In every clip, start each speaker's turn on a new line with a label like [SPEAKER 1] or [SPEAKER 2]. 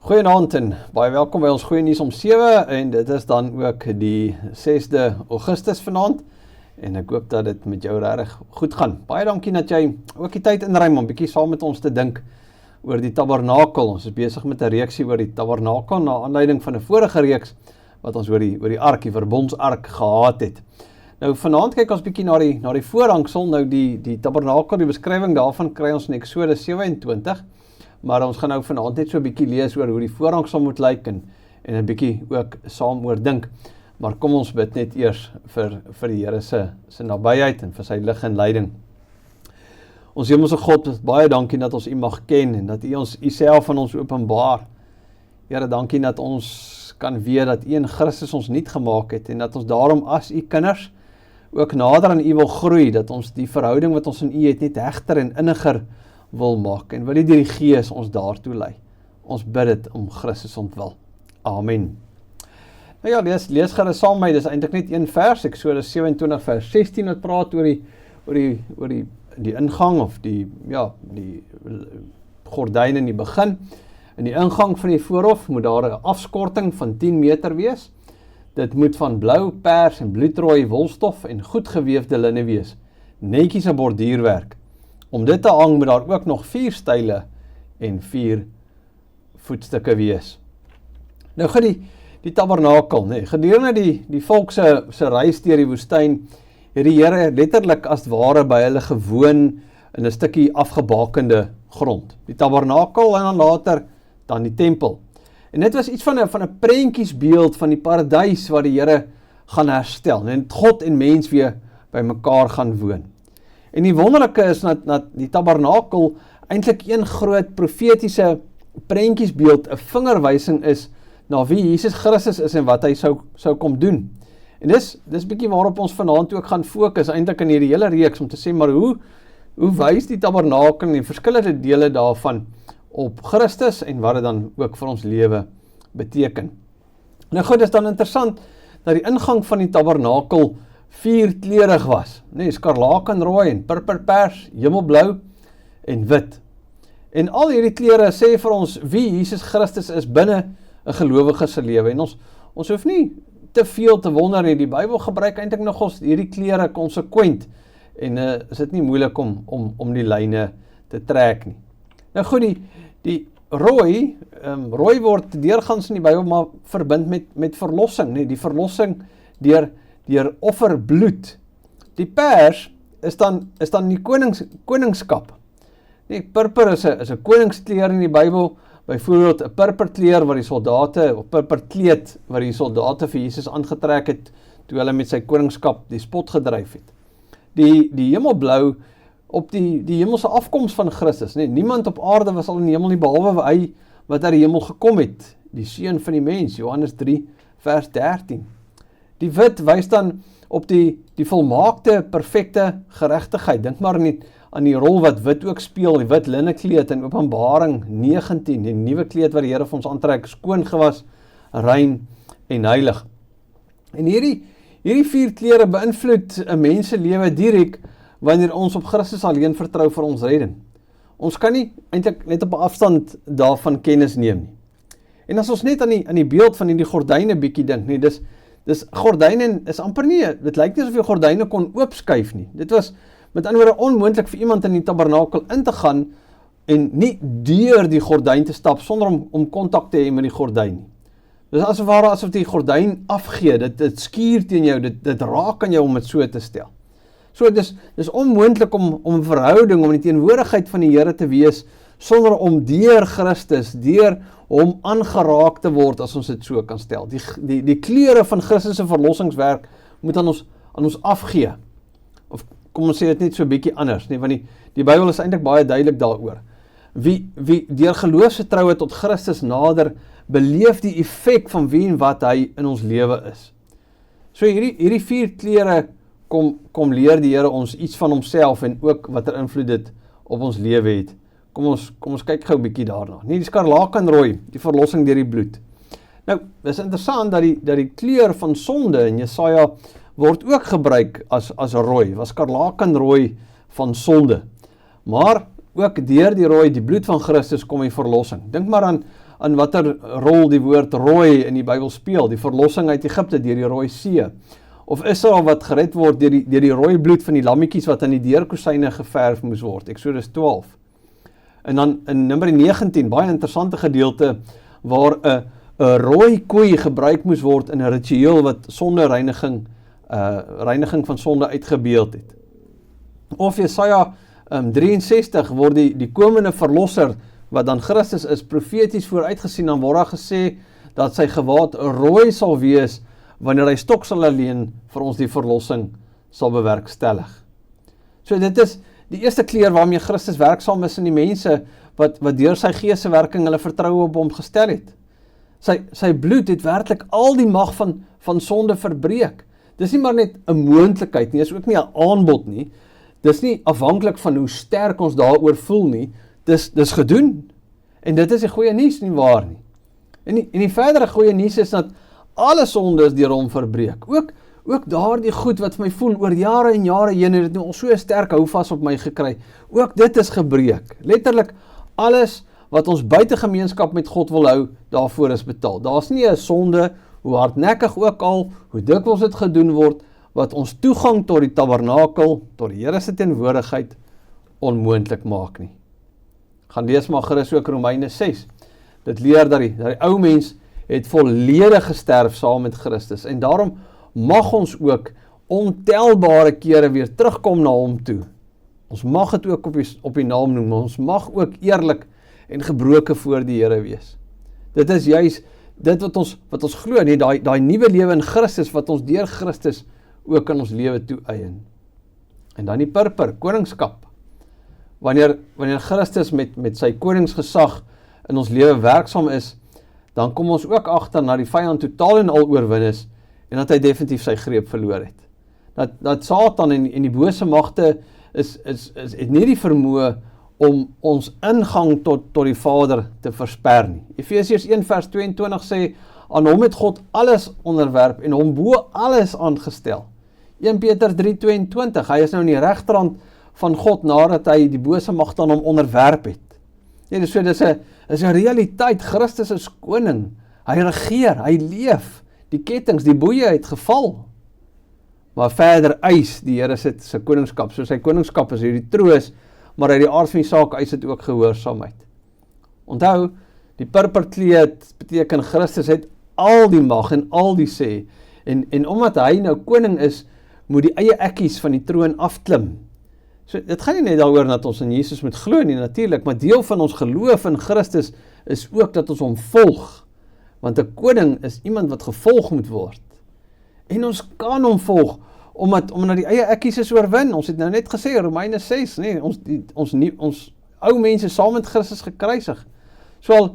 [SPEAKER 1] Goeienaand en baie welkom by ons Goeie Nuus om 7 en dit is dan ook die 6de Augustus vanaand en ek hoop dat dit met jou regtig goed gaan. Baie dankie dat jy ook die tyd inruim om bietjie saam met ons te dink oor die tabernakel. Ons is besig met 'n reeksie oor die tabernakel na aanleiding van 'n vorige reeks wat ons oor die ark, die verbondsark gehad het. Nou vanaand kyk ons bietjie na die voorhangsel. Nou die tabernakel, die beskrywing daarvan kry ons in Eksodus 27. Maar ons gaan nou vanaand net so 'n bietjie lees oor hoe die voorhangsel moet lyk en 'n bietjie ook saam oor dink. Maar kom ons bid net eers vir die Here se nabyheid en vir sy lig en leiding. Ons hemelse God, baie dankie dat ons U mag ken en dat U ons Uself aan ons openbaar. Here, dankie dat ons kan weet dat U in Christus ons nuut gemaak het en dat ons daarom as U kinders ook nader aan U wil groei, dat ons die verhouding wat ons in U het net hegter en inniger wil maak en wil U deur die Gees ons daartoe lei. Ons bid dit om Christus ontwil. Amen. Nou ja, lees gerus saam met my, dis eintlik net een vers, Eksodus 27 vers 16 wat praat oor die ingang of die gordyn in die begin. In die ingang van die voorhof moet daar 'n afskorting van 10 meter wees. Dit moet van blou, pers en bloedrooi wolstof en goed geweefde linne wees. Netjies 'n borduurwerk. Om dit te hang moet daar ook nog 4 style en 4 voetstukke wees. Nou gaan die tabernakel, gedurende die volk se reis deur die woestyn, het die Here letterlik as ware by hulle gewoon in 'n stukkie afgebakende grond. Die tabernakel en dan later dan die tempel. En dit was iets van 'n prentjiesbeeld van die paradys waar die Here gaan herstel en God en mens weer by mekaar gaan woon. En die wonderlike is dat die tabernakel eintlik een groot profetiese prentjiesbeeld, 'n vingerwysing is na wie Jesus Christus is en wat hy sou kom doen. En dis bietjie waarop ons vanaand ook gaan fokus eintlik in hierdie hele reeks om te sê, maar hoe wys die tabernakel en die verskillende dele daarvan op Christus en wat dit dan ook vir ons lewe beteken. Nou goed, dis dan interessant dat die ingang van die tabernakel 4-kleurig was, skarlakenrooi en purperpers, hemelblou en wit. En al hierdie kleure sê vir ons wie Jesus Christus is binne 'n gelowige se lewe. En ons hoef nie te veel te wonder nie. Die Bybel gebruik eintlik nog ons hierdie kleure konsekwent en is dit nie moeilik om die lyne te trek nie. Nou goed, die rooi word deurgangs in die Bybel maar verbind met verlossing, die verlossing deur offerbloed. Die pers is dan die koningskap. Purper is 'n koningskleur in die Bybel, byvoorbeeld 'n purperkleur wat die soldate, of purperkleed wat die soldate vir Jesus aangetrek het, toe hulle met sy koningskap die spot gedryf het. Die hemelblou op die hemelse afkoms van Christus. Niemand op aarde was al in die hemel nie, behalwe hy wat uit die hemel gekom het, die seun van die mens, Johannes 3 vers 13. Die wit wys dan op die volmaakte, perfekte geregtigheid. Dink maar aan die rol wat wit ook speel, die wit linnekleed in Openbaring 19, die nuwe kleed wat die Here vir ons aantrek, skoon gewas, rein en heilig. En hierdie 4 kleure beïnvloed 'n mens se lewe direk wanneer ons op Christus alleen vertrou vir ons redding. Ons kan nie eintlik net op 'n afstand daarvan kennis neem nie. En as ons net aan die beeld van die gordyne bietjie dink, dis gordyne is amper nie, dit lyk nie asof jy gordyne kon oopskuif nie. Dit was met ander woorde onmoontlik vir iemand in die tabernakel in te gaan en nie deur die gordyn te stap sonder om kontak te hê met die gordyn nie. Dis asof die gordyn afgee, dit skuur teen jou, dit raak aan jou om dit so te stel. So dis onmoontlik om verhouding, om in die teenwoordigheid van die Here te wees sonder om deur Christus, deur hom aangeraak te word, as ons dit so kan stel. Die kleure van Christus se verlossingswerk moet aan ons afgee. Of kom ons sê dit net so 'n bietjie anders, want die Bybel is eintlik baie duidelik daaroor. Wie deur geloofsvertroue tot Christus nader, beleef die effek van wie en wat hy in ons lewe is. So hierdie 4 kleure kom leer die Here ons iets van homself en ook wat invloed dit op ons lewe het. Kom ons kyk gou 'n bietjie daarna. Die skarlakenrooi, die verlossing deur die bloed. Nou, dis interessant dat die kleur van sonde in Jesaja word ook gebruik as rooi, was skarlakenrooi van sonde. Maar ook deur die rooi, die bloed van Christus kom die verlossing. Dink maar aan aan watter rol die woord rooi in die Bybel speel, die verlossing uit Egipte deur die Rooi See, of Israel wat gered word deur die rooi bloed van die lammetjies wat aan die deurkosyne geverf moes word, Exodus 12. En dan in Numeri 19, baie interessante gedeelte, waar 'n rooi koei gebruik moes word in 'n ritueel wat sonde reiniging van sonde uitgebeeld het. Of Jesaja 63 word die komende verlosser, wat dan Christus is, profeties vooruitgesien, dan word daar gesê dat sy gewaad rooi sal wees, wanneer hy stok sal alleen vir ons die verlossing sal bewerkstellig. So dit is die eerste kleur waarmee Christus werksaam is in die mense, wat deur sy gees se werking hulle vertroue op hom gestel het. Sy bloed het werklik al die mag van sonde verbreek. Dis nie maar net 'n moontlikheid nie, is ook nie 'n aanbod nie. Dis nie afhanklik van hoe sterk ons daaroor voel nie. Dis gedoen. En dit is die goeie nuus, nie waar nie. En die verdere goeie nuus is dat alle sonde is deur hom verbreek. Ook daardie goed wat vir my voel oor jare en jare heen het dit nou al so sterk houvas op my gekry. Ook dit is gebreek. Letterlik alles wat ons buite gemeenskap met God wil hou, daarvoor is betaal. Daar's nie 'n sonde, hoe hardnekkig ook al, hoe dikwels dit gedoen word, wat ons toegang tot die tabernakel, tot die Here se teenwoordigheid onmoontlik maak nie. Gaan lees maar gerus ook Romeine 6. Dit leer dat die ou mens het volledig gesterf saam met Christus, en daarom mag ons ook ontelbare kere weer terugkom na hom toe. Ons mag dit ook op die naam noem, ons mag ook eerlik en gebroken voor die Here wees. Dit is juist dit wat ons glo, nie daai nuwe lewe in Christus, wat ons deur Christus ook in ons lewe toe eien. En dan die purper, koningskap. Wanneer Christus met sy koningsgesag in ons lewe werksaam is, dan kom ons ook agter na die vyand totaal en al oorwin is, en dat hy definitief sy greep verloor het. Dat Satan en die bose magte het nie die vermoë om ons ingang tot die Vader te versper nie. Efesiërs 1 vers 22 sê, aan hom het God alles onderwerp en hom bo alles aangestel. 1 Peter 3:22, hy is nou in die regterhand van God nadat hy die bose magte aan hom onderwerp het. Nee, so dis 'n realiteit, Christus is koning, hy regeer, hy leef, die kettinge, die boeie het geval. Maar verder eis die Here sy koningskap, so sy koningskap is hierdie troos, maar uit die aard van die saak eis dit ook gehoorsaamheid. Onthou, die purperkleed beteken Christus het al die mag en al die sê, en omdat hy nou koning is, moet die eie ekkies van die troon afklim. So, dit gaan nie net daaroor dat ons in Jesus moet glo nie, natuurlik, maar deel van ons geloof in Christus is ook dat ons hom volg, want 'n koning is iemand wat gevolg moet word. En ons kan hom volg, omdat die eie ekkies is oorwin. Ons het nou net gesê, Romeine 6, nee, ons ou mense saam met Christus gekruisig. So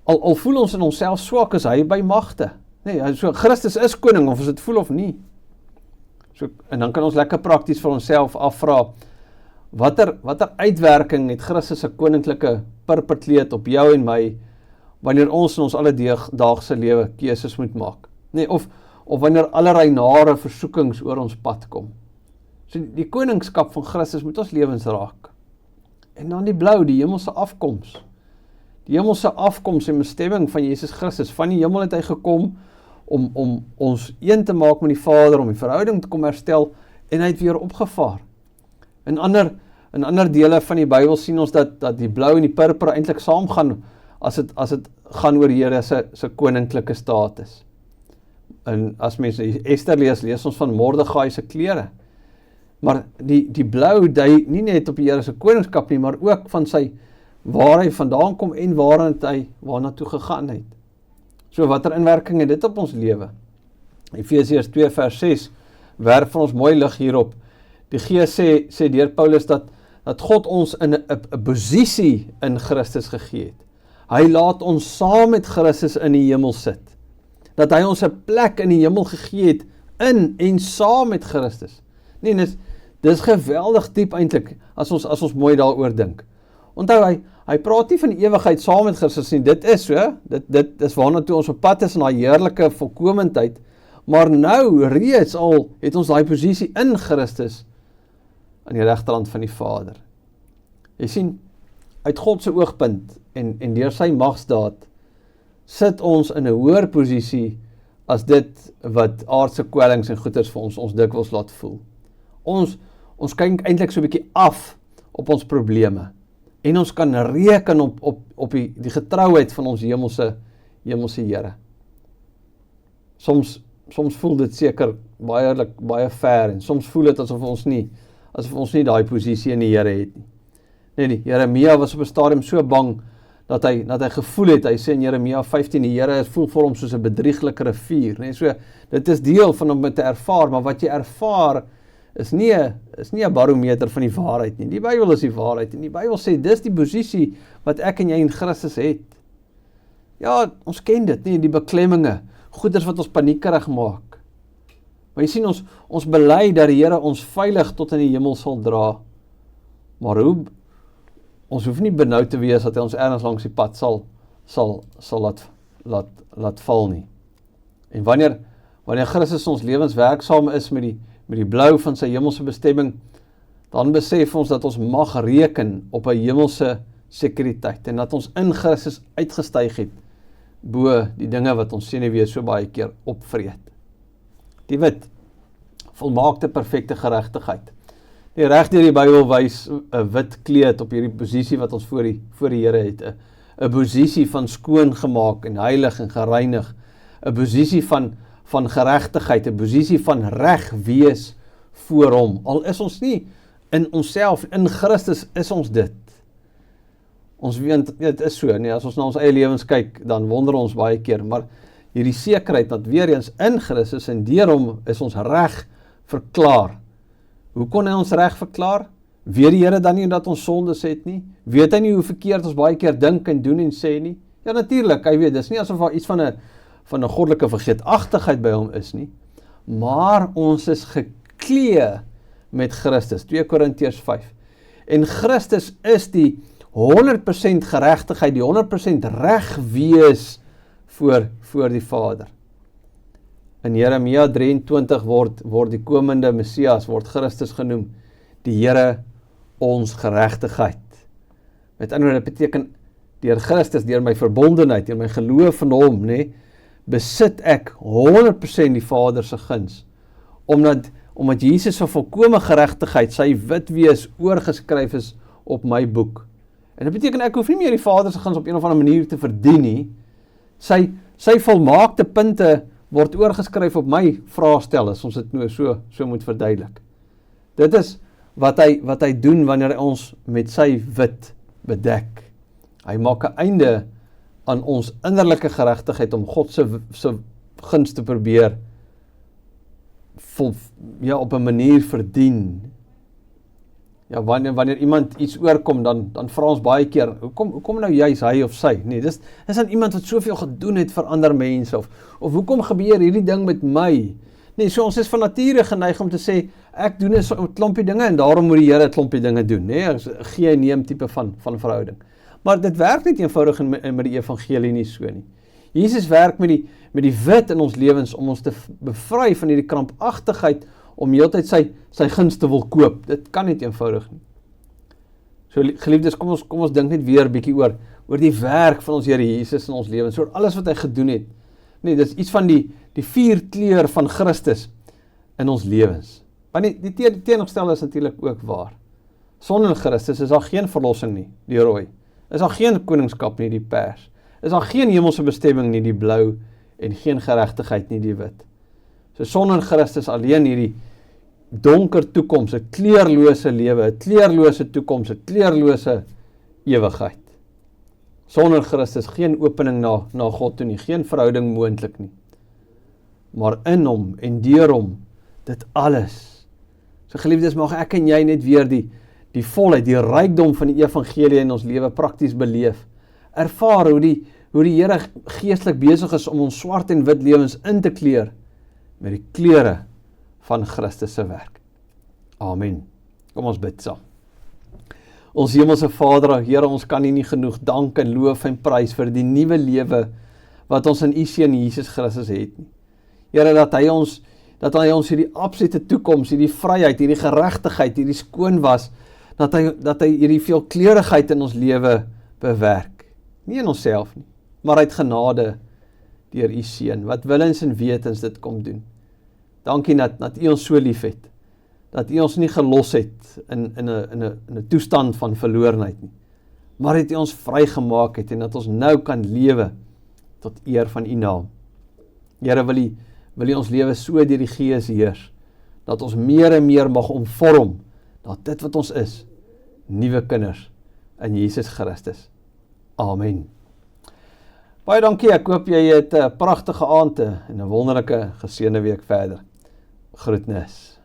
[SPEAKER 1] al voel ons in onsself swak, is hy by magte. Nee, so Christus is koning, of ons dit voel of nie. So, en dan kan ons lekker prakties vir onsself afvra, watter uitwerking het Christus se koninklike purperkleed op jou en my, wanneer ons in ons alledaagse lewe keuses moet maak. Nee, of wanneer allerlei nare versoekings oor ons pad kom. So die koningskap van Christus moet ons lewens raak. En dan die blou, die hemelse afkoms. Die hemelse afkoms en bestemming van Jesus Christus. Van die hemel het hy gekom om ons een te maak met die Vader, om die verhouding te kom herstel, en hy het weer opgevaar. In ander dele van die Bybel sien ons dat die blou en die purper eintlik saamgaan, as het gaan oor die Here se koninklike status. En as mense Ester lees ons van Mordegai se klere. Maar die blou dui nie net op die Here se koningskap nie, maar ook van waar hy vandaan kom en waarna toe gegaan het. So watter inwerking het dit op ons lewe? Efesiërs 2 vers 6 werp vir ons mooi lig hierop. Die Gees sê deur Paulus dat God ons in 'n posisie in Christus gegee het. Hy laat ons saam met Christus in die hemel sit. Dat hy ons 'n plek in die hemel gegee het, in en saam met Christus. Nee, dis geweldig diep eintlik, as ons mooi daaroor dink. Onthou, hy praat nie van die ewigheid saam met Christus nie, dit is so, dit is waarna toe ons op pad is in daai heerlike volkomendheid, maar nou reeds al het ons daai posisie in Christus aan die regterhand van die Vader. Jy sien, uit God se oogpunt en deur sy magsdaad sit ons in 'n hoër posisie as dit wat aardse kwellings en goeters vir ons dikwels laat voel. Ons kyk eintlik so 'n bietjie af op ons probleme en ons kan reken op die getrouheid van ons hemelse Here. Soms voel dit seker baie ver en soms voel dit asof ons nie daai posisie in die Here het nie. Nee, die Jeremia was op 'n stadium so bang dat hy gevoel het, hy sê in Jeremia 15, die Here voel vir hom soos 'n bedrieglike rivier, nee, so dit is deel van om dit te ervaar, maar wat jy ervaar is nie 'n barometer van die waarheid nie. Die Bybel is die waarheid en die Bybel sê dis die posisie wat ek en jy in Christus het. Ja, ons ken dit, nie, die beklemminge, goeders wat ons paniekerig maak. Maar jy sien, ons bely dat die Here ons veilig tot in die hemel sal dra. Maar ons hoef nie benoud te wees dat hy ons ergens langs die pad sal laat val nie. En wanneer Christus ons lewens werksaam is met die blou van sy hemelse bestemming, dan besef ons dat ons mag reken op 'n hemelse sekuriteit en dat ons in Christus uitgestyg het bo die dinge wat ons senuwee so baie keer opvreet. Die wit, volmaakte perfekte geregtigheid. Die reg deur die Bybel wys 'n wit kleed op hierdie posisie wat ons voor die Here het, 'n posisie van skoon gemaak en heilig en gereinig, 'n posisie van geregtigheid, 'n posisie van reg wees voor hom. Al is ons nie in onsself, in Christus is ons dit. Ons weet, dit is so, nee, as ons na ons eie lewens kyk, dan wonder ons baie keer, maar hierdie sekerheid dat weer eens in Christus en deur hom is ons reg verklaar. Hoe kon hy ons reg verklaar? Weet die Here dan nie dat ons sondes het nie? Weet hy nie hoe verkeerd ons baie keer dink en doen en sê nie? Ja, natuurlik, hy weet, dis nie asof daar iets van 'n goddelike vergeetachtigheid by hom is nie, maar ons is geklee met Christus, 2 Korintiërs 5. En Christus is die 100% geregtigheid, die 100% reg wees voor die Vader. In Jeremia 23 word die komende Messias, word Christus genoem, die Here ons geregtigheid. Met ander woorde, dit beteken, deur Christus, deur my verbondenheid, deur my geloof in hom, nee, besit ek 100% die Vader se guns, omdat Jesus se volkomme geregtigheid, sy wit wees oorgeskryf is op my boek. En dit beteken ek hoef nie meer die Vader se guns op een of ander manier te verdien nie. Sy volmaakte punte word oorgeskryf op my vraestel, as ons dit nou so moet verduidelik. Dit is wat hy doen wanneer hy ons met sy wit bedek. Hy maak 'n einde aan ons innerlike geregtigheid om God se guns te probeer op 'n manier verdien. Ja, wanneer iemand iets oorkom, dan vra ons baie keer, hoekom nou juist hy of sy? Nee, dis dan iemand wat soveel gedoen het vir ander mense, of hoekom gebeur hierdie ding met my? Nee, so ons is van nature geneig om te sê, ek doen 'n klompie dinge en daarom moet die Here 'n klompie dinge doen, nee, gee en neem tipe van verhouding. Maar dit werk nie eenvoudig met die evangelie nie so nie. Jesus werk met die wit in ons lewens om ons te bevry van hierdie krampagtigheid om heeltyd sy guns te wil koop. Dit kan nie eenvoudig nie. So geliefdes, kom ons dink net weer 'n bietjie oor die werk van ons Here Jesus in ons lewens, oor alles wat hy gedoen het. Nee, dis iets van die 4 kleur van Christus in ons lewens. Maar die teenoorgestel is natuurlik ook waar. Sonder Christus is daar geen verlossing nie, die rooi. Is daar geen koningskap nie, die pers. Is daar geen hemelse bestemming nie, die blou, en geen geregtigheid nie, die wit. So sonder Christus alleen hierdie donker toekoms, 'n kleurlose lewe, 'n kleurlose toekoms, 'n kleurlose ewigheid. Sonder Christus geen opening na God toe nie, geen verhouding moontlik nie. Maar in hom en deur hom, dit alles. So geliefdes, mag ek en jy net weer die volheid, die rykdom van die evangelie in ons lewe prakties beleef. Ervaar hoe die Here geestelik besig is om ons swart en wit lewens in te kleur met die kleure van Christus se werk. Amen. Kom ons bid saam. Ons hemelse Vader, Here, ons kan U nie genoeg dank en loof en prys vir die nuwe lewe wat ons in U Seun Jesus Christus het nie. Here, dat hy ons hierdie absolute toekoms, hierdie vryheid, hierdie geregtigheid, hierdie skoon was, dat hy hierdie veelkleurigheid in ons lewe bewerk. Nie in onsself nie, maar uit genade deur u seun, wat willens en wetens dit kom doen. Dankie dat u ons so lief het, dat u ons nie gelos het in 'n toestand van verlorenheid nie, maar dat u ons vrygemaak het en dat ons nou kan lewe tot eer van u naam. Here, wil u ons lewe so deur die Gees heers, dat ons meer en meer mag omvorm, dat dit wat ons is, nuwe kinders in Jesus Christus. Amen. Baie dankie, ek hoop jy het 'n pragtige aand en 'n wonderlike geseënde week verder. Groetnis.